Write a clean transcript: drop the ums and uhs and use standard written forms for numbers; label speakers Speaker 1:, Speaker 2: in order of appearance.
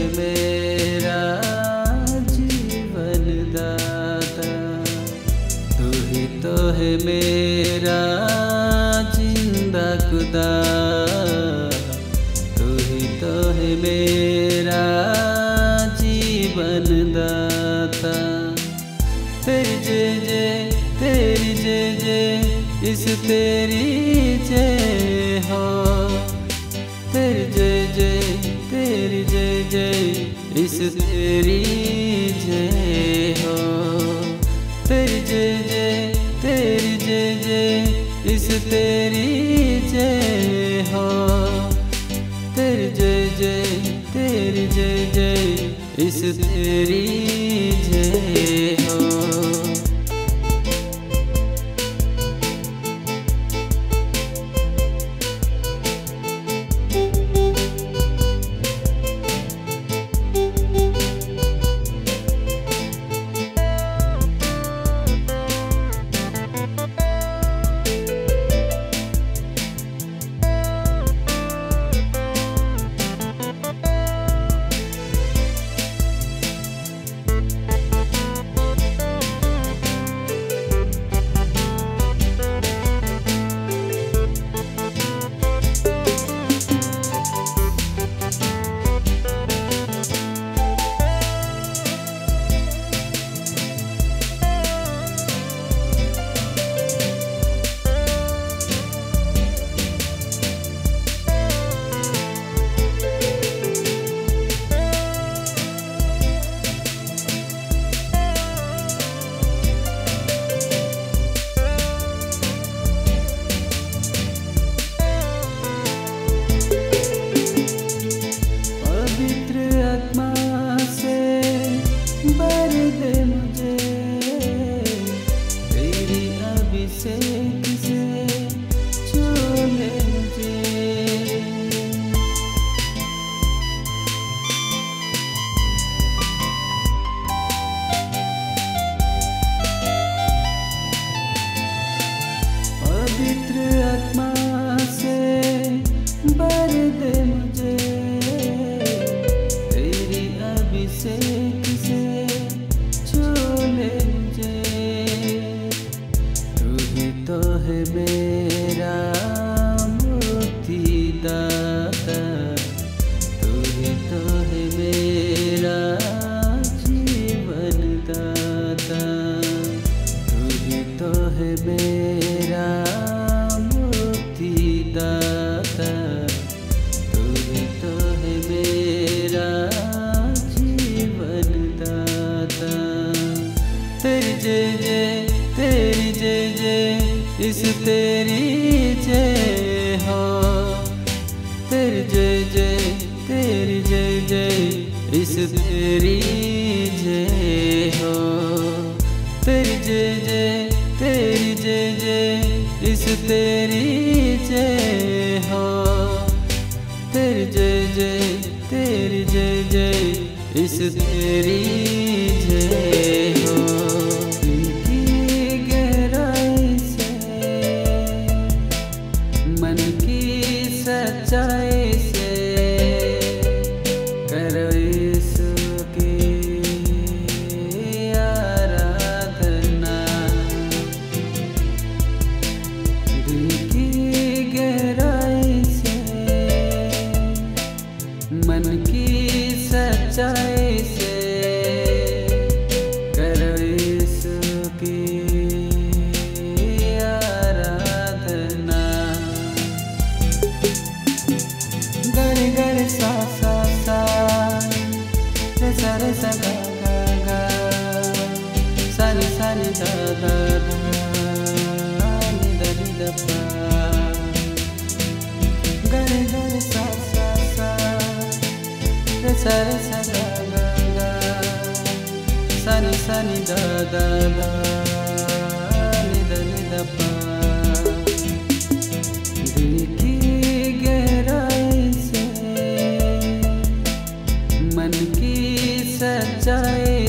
Speaker 1: है मेरा जीवन दाता, तू ही तो है मेरा जिंदा खुदा, तू ही तो है मेरा जीवन दाता। तेरी जय इस तेरी जय हो, तेरी जय इस तेरी जय हो, तेरी जय इस तेरी जय हो, तेरी जय इस तेरी जय हो। पवित्र आत्मा से भर दे मुझे, तेरी अभिषेक से छू ले मुझे, तू ही तो है मेरा मुक्तिदाता, तू ही तो है मेरा जीवन दाता, तू ही तो है मेरा दाता, तू ही तो है मेरा जीवन दाता। तेरी जय इस तेरी जय हो, तेरी जय इस तेरी जय हो, तेरी जय इस तेरी जय हो, तेरी जय इस तेरी जय हो। की गहराई से मन की सच्चाई से करो यीशु की आराधना, दिल की गहराई से मन की सच्चाई से करो यीशु की आराधना। गरे गरे सा सा सा रे सा रे सा गा गा गा सा रे सा रे दा दा दा नि दा नि दा पा। गरे गरे सा सा सा रे सा गा गा गा सा नि दा दा दा नि दा पा। दिल की गहराई से मन की सच्चाई